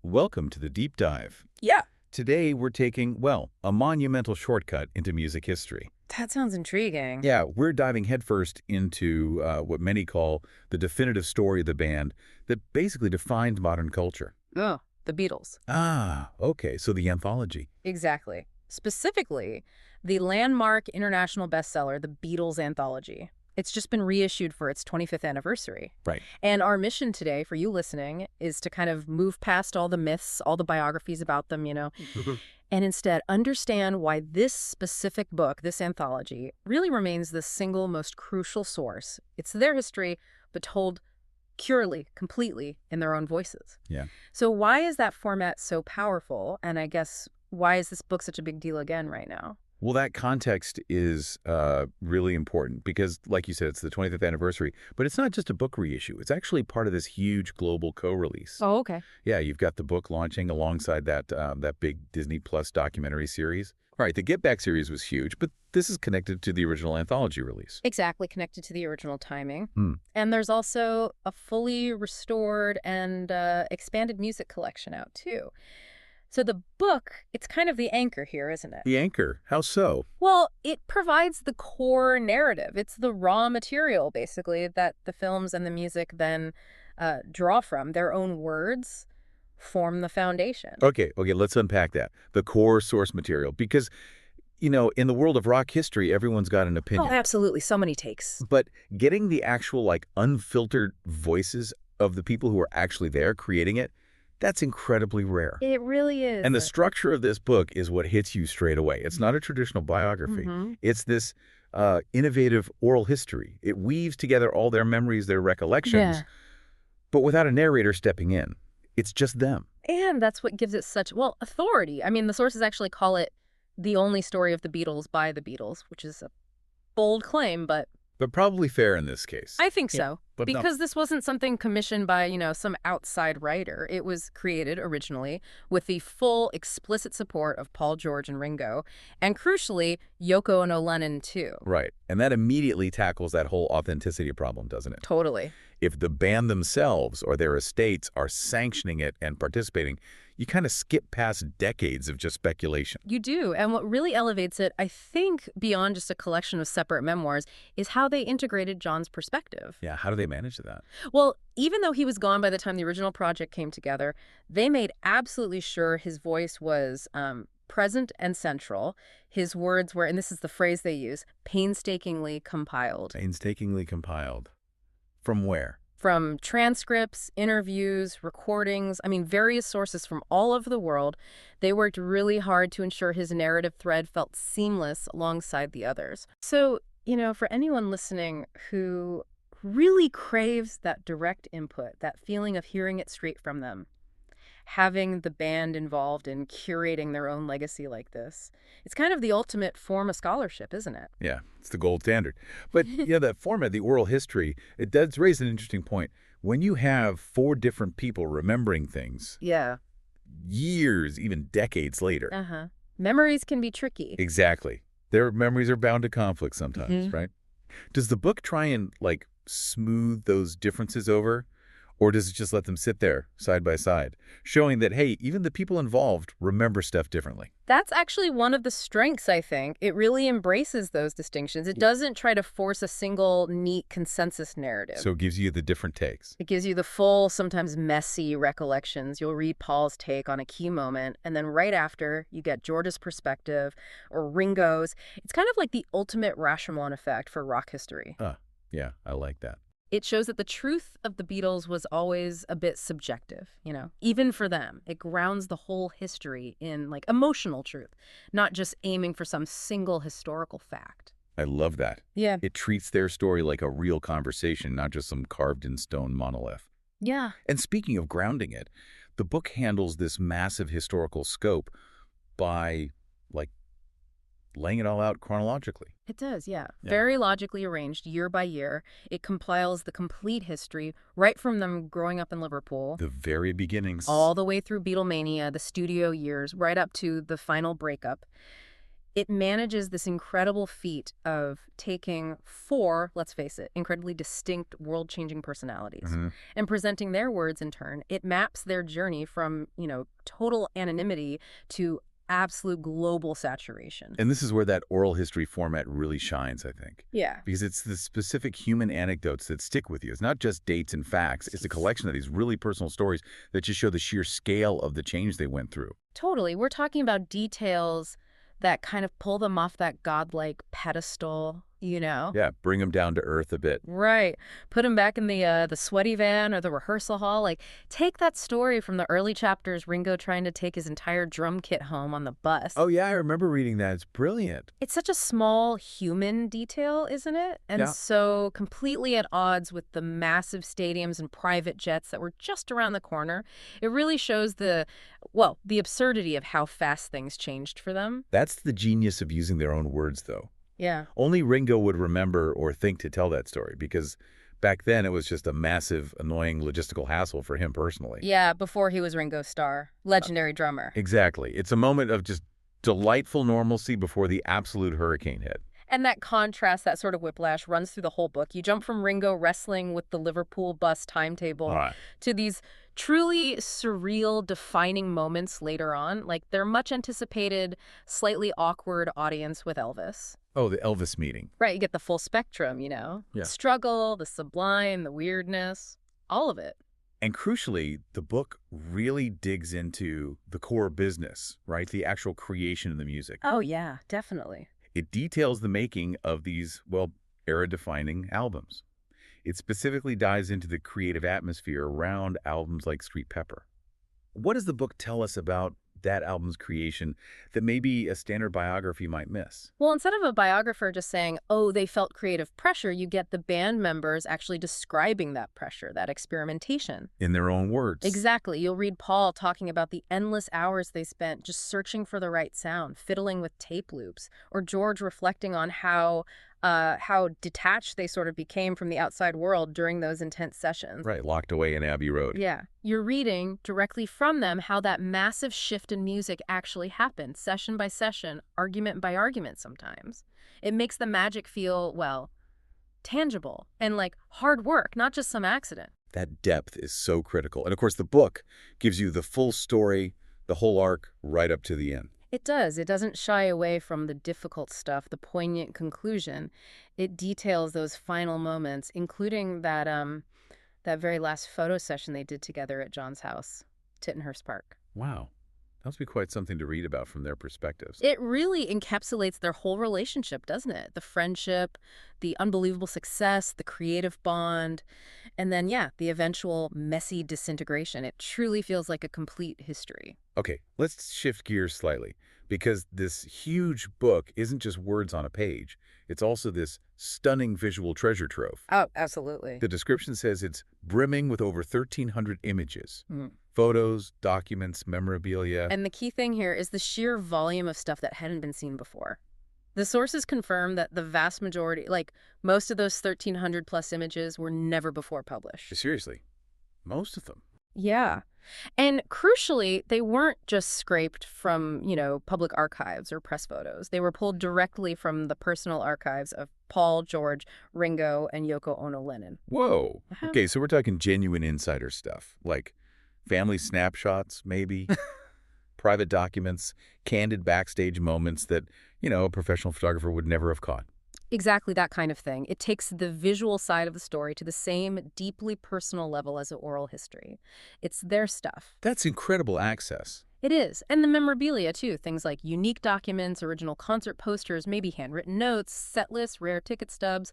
Welcome to the deep dive. Yeah. Today we're taking, well, a monumental shortcut into music history. That sounds intriguing. Yeah, we're diving headfirst into what many call the definitive story of the band that basically defined modern culture. Oh, the Beatles. Ah, okay, so the anthology. Exactly. Specifically, the landmark international bestseller, the Beatles Anthology. It's just been reissued for its 25th anniversary. Right. And our mission today, for you listening, is to kind of move past all the myths, all the biographies about them, and instead understand why this specific book, this anthology, really remains the single most crucial source. It's their history, but told purely, completely in their own voices. Yeah. So why is that format so powerful? And I guess, why is this book such a big deal again right now? Well, that context is really important because, like you said, it's the 25th anniversary. But it's not just a book reissue. It's actually part of this huge global co-release. Oh, okay. Yeah, you've got the book launching alongside that big Disney Plus documentary series. All right, the Get Back series was huge, but this is connected to the original anthology release. Exactly, connected to the original timing. Hmm. And there's also a fully restored and expanded music collection out, too. So the book, it's kind of the anchor here, isn't it? The anchor, how so? Well, it provides the core narrative. It's the raw material, basically, that the films and the music then draw from. Their own words form the foundation. Okay, let's unpack that. The core source material, because, in the world of rock history, everyone's got an opinion. Oh, absolutely. So many takes. But getting the actual, unfiltered voices of the people who are actually there creating it, that's incredibly rare. It really is. And the structure of this book is what hits you straight away. It's not a traditional biography. Mm-hmm. It's this innovative oral history. It weaves together all their memories, their recollections, but without a narrator stepping in. It's just them. And that's what gives it such, authority. I mean, the sources actually call it the only story of the Beatles by the Beatles, which is a bold claim, but probably fair in this case. I think so. But no. Because this wasn't something commissioned by, some outside writer. It was created originally with the full explicit support of Paul, George, and Ringo, and crucially, Yoko and Lennon, too. Right. And that immediately tackles that whole authenticity problem, doesn't it? Totally. If the band themselves or their estates are sanctioning it and participating, you kind of skip past decades of just speculation. You do. And what really elevates it, I think, beyond just a collection of separate memoirs, is how they integrated John's perspective. Yeah, how do they manage that? Well, even though he was gone by the time the original project came together, they made absolutely sure his voice was present and central. His words were, and this is the phrase they use, painstakingly compiled. Painstakingly compiled. From where? From transcripts, interviews, recordings, various sources from all over the world. They worked really hard to ensure his narrative thread felt seamless alongside the others. So, for anyone listening who really craves that direct input, that feeling of hearing it straight from them, having the band involved in curating their own legacy like this, it's kind of the ultimate form of scholarship, isn't it? Yeah, it's the gold standard. But, that format, the oral history, it does raise an interesting point. When you have 4 different people remembering things, Yeah. years, even decades later. Memories can be tricky. Exactly. Their memories are bound to conflict sometimes, right? Does the book try and, smooth those differences over? Or does it just let them sit there side by side, showing that, hey, even the people involved remember stuff differently? That's actually one of the strengths, I think. It really embraces those distinctions. It doesn't try to force a single, neat consensus narrative. So it gives you the different takes. It gives you the full, sometimes messy recollections. You'll read Paul's take on a key moment, and then right after, you get George's perspective or Ringo's. It's kind of like the ultimate Rashomon effect for rock history. Yeah, I like that. It shows that the truth of the Beatles was always a bit subjective, even for them. It grounds the whole history in, emotional truth, not just aiming for some single historical fact. I love that. Yeah. It treats their story like a real conversation, not just some carved-in-stone monolith. Yeah. And speaking of grounding it, the book handles this massive historical scope by, laying it all out chronologically. It does, yeah. Very logically arranged, year by year. It compiles the complete history, right from them growing up in Liverpool. The very beginnings. All the way through Beatlemania, the studio years, right up to the final breakup. It manages this incredible feat of taking four, let's face it, incredibly distinct world-changing personalities and presenting their words in turn. It maps their journey from, total anonymity to absolute global saturation. And this is where that oral history format really shines, I think. Yeah. Because it's the specific human anecdotes that stick with you. It's not just dates and facts. It's a collection of these really personal stories that just show the sheer scale of the change they went through. Totally. We're talking about details that kind of pull them off that godlike pedestal, Yeah, bring them down to earth a bit. Right. Put them back in the sweaty van or the rehearsal hall. Like, take that story from the early chapters, Ringo trying to take his entire drum kit home on the bus. Oh, yeah, I remember reading that. It's brilliant. It's such a small human detail, isn't it? And so completely at odds with the massive stadiums and private jets that were just around the corner. It really shows the absurdity of how fast things changed for them. That's the genius of using their own words, though. Yeah. Only Ringo would remember or think to tell that story, because back then it was just a massive, annoying logistical hassle for him personally. Yeah, before he was Ringo Starr, legendary drummer. Exactly. It's a moment of just delightful normalcy before the absolute hurricane hit. And that contrast, that sort of whiplash, runs through the whole book. You jump from Ringo wrestling with the Liverpool bus timetable to these truly surreal, defining moments later on, like their much anticipated, slightly awkward audience with Elvis. Oh, the Elvis meeting. Right, you get the full spectrum, Yeah. The struggle, the sublime, the weirdness, all of it. And crucially, the book really digs into the core business, right? The actual creation of the music. Oh, yeah, definitely. It details the making of these, era-defining albums. It specifically dives into the creative atmosphere around albums like Street Pepper. What does the book tell us about that album's creation that maybe a standard biography might miss? Well, instead of a biographer just saying, oh, they felt creative pressure, you get the band members actually describing that pressure, that experimentation. In their own words. Exactly. You'll read Paul talking about the endless hours they spent just searching for the right sound, fiddling with tape loops, or George reflecting on how detached they sort of became from the outside world during those intense sessions. Right, locked away in Abbey Road. Yeah. You're reading directly from them how that massive shift in music actually happened, session by session, argument by argument sometimes. It makes the magic feel, tangible and like hard work, not just some accident. That depth is so critical. And of course, the book gives you the full story, the whole arc, right up to the end. It does. It doesn't shy away from the difficult stuff, the poignant conclusion. It details those final moments, including that very last photo session they did together at John's house, Tittenhurst Park. Wow. That must be quite something to read about from their perspectives. It really encapsulates their whole relationship, doesn't it? The friendship, the unbelievable success, the creative bond, and then, the eventual messy disintegration. It truly feels like a complete history. Okay, let's shift gears slightly, because this huge book isn't just words on a page. It's also this stunning visual treasure trove. Oh, absolutely. The description says it's brimming with over 1,300 images. Photos, documents, memorabilia. And the key thing here is the sheer volume of stuff that hadn't been seen before. The sources confirm that the vast majority, like most of those 1,300 plus images, were never before published. Seriously, most of them. Yeah. And crucially, they weren't just scraped from, public archives or press photos. They were pulled directly from the personal archives of Paul, George, Ringo, and Yoko Ono Lennon. Whoa. Okay, so we're talking genuine insider stuff, like family snapshots, maybe, private documents, candid backstage moments that, a professional photographer would never have caught. Exactly that kind of thing. It takes the visual side of the story to the same deeply personal level as the oral history. It's their stuff. That's incredible access. It is. And the memorabilia, too. Things like unique documents, original concert posters, maybe handwritten notes, set lists, rare ticket stubs.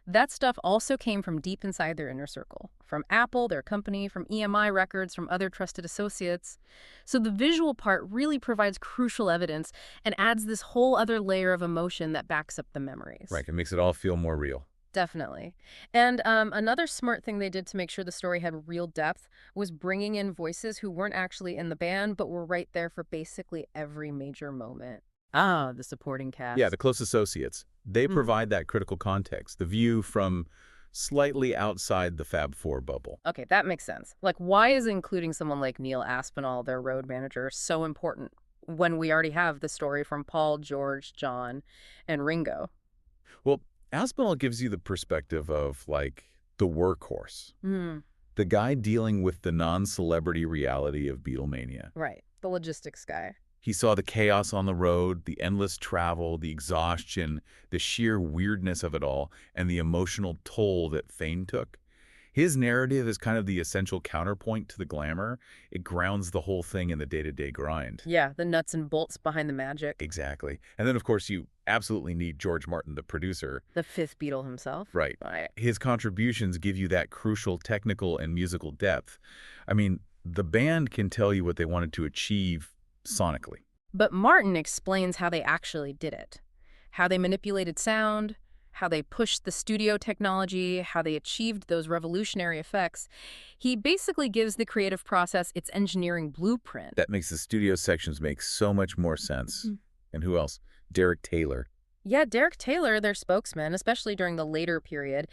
That stuff also came from deep inside their inner circle. From Apple, their company, from EMI records, from other trusted associates. So the visual part really provides crucial evidence and adds this whole other layer of emotion that backs up the memories. Right, it makes it all feel more real. Definitely. And another smart thing they did to make sure the story had real depth was bringing in voices who weren't actually in the band, but were right there for basically every major moment. Ah, the supporting cast. Yeah, the close associates. They provide that critical context, the view from slightly outside the Fab Four bubble. Okay, that makes sense. Like, why is including someone like Neil Aspinall, their road manager, so important when we already have the story from Paul, George, John, and Ringo? Well, Aspinall gives you the perspective of, like, the workhorse. Hmm. The guy dealing with the non-celebrity reality of Beatlemania. Right. The logistics guy. He saw the chaos on the road, the endless travel, the exhaustion, the sheer weirdness of it all, and the emotional toll that fame took. His narrative is kind of the essential counterpoint to the glamour. It grounds the whole thing in the day-to-day grind. Yeah, the nuts and bolts behind the magic. Exactly. And then, of course, you absolutely need George Martin, the producer. The fifth Beatle himself. Right. Right. His contributions give you that crucial technical and musical depth. I mean, the band can tell you what they wanted to achieve sonically. But Martin explains how they actually did it. How they manipulated sound, how they pushed the studio technology, how they achieved those revolutionary effects. He basically gives the creative process its engineering blueprint. That makes the studio sections make so much more sense. And who else? Derek Taylor. Yeah, Derek Taylor, their spokesman, especially during the later period,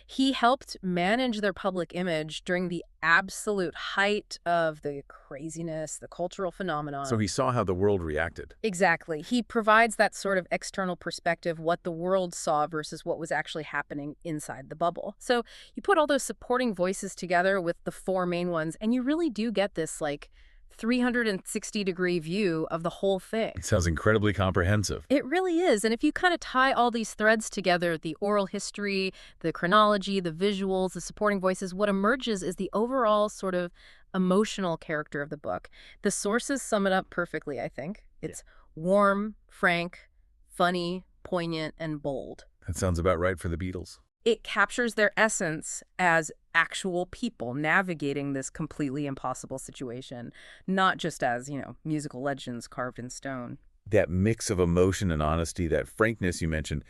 he helped manage their public image during the absolute height of the craziness, the cultural phenomenon. So he saw how the world reacted. Exactly. He provides that sort of external perspective, what the world saw versus what was actually happening inside the bubble. So you put all those supporting voices together with the four main ones, and you really do get this, like, 360-degree view of the whole thing. It sounds incredibly comprehensive. It really is. And if you kind of tie all these threads together, the oral history, the chronology, the visuals, the supporting voices, what emerges is the overall sort of emotional character of the book. The sources sum it up perfectly, I think. It's warm, frank, funny, poignant, and bold. That sounds about right for the Beatles. It captures their essence as actual people navigating this completely impossible situation, not just as, musical legends carved in stone. That mix of emotion and honesty, that frankness you mentioned,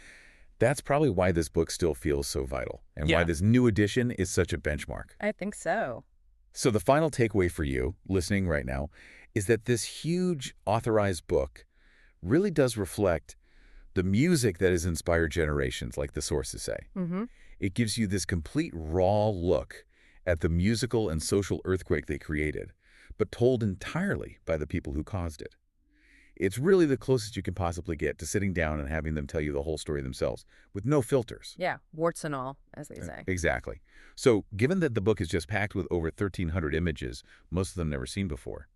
that's probably why this book still feels so vital and why this new edition is such a benchmark. I think so. So the final takeaway for you, listening right now, is that this huge authorized book really does reflect the music that has inspired generations, like the sources say. It gives you this complete raw look at the musical and social earthquake they created, but told entirely by the people who caused it. It's really the closest you can possibly get to sitting down and having them tell you the whole story themselves, with no filters. Yeah, warts and all, as they say. Exactly. So given that the book is just packed with over 1,300 images, most of them never seen before,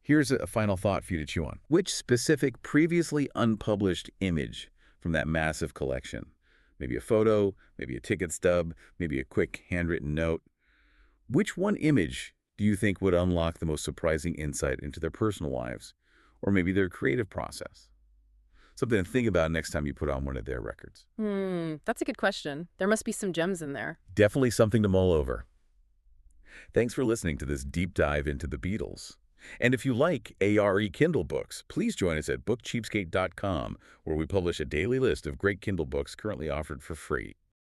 here's a final thought for you to chew on. Which specific previously unpublished image from that massive collection, maybe a photo, maybe a ticket stub, maybe a quick handwritten note, which one image do you think would unlock the most surprising insight into their personal lives, or maybe their creative process? Something to think about next time you put on one of their records. That's a good question. There must be some gems in there. Definitely something to mull over. Thanks for listening to this deep dive into the Beatles. And if you like ARE Kindle books, please join us at bookcheapskate.com, where we publish a daily list of great Kindle books currently offered for free.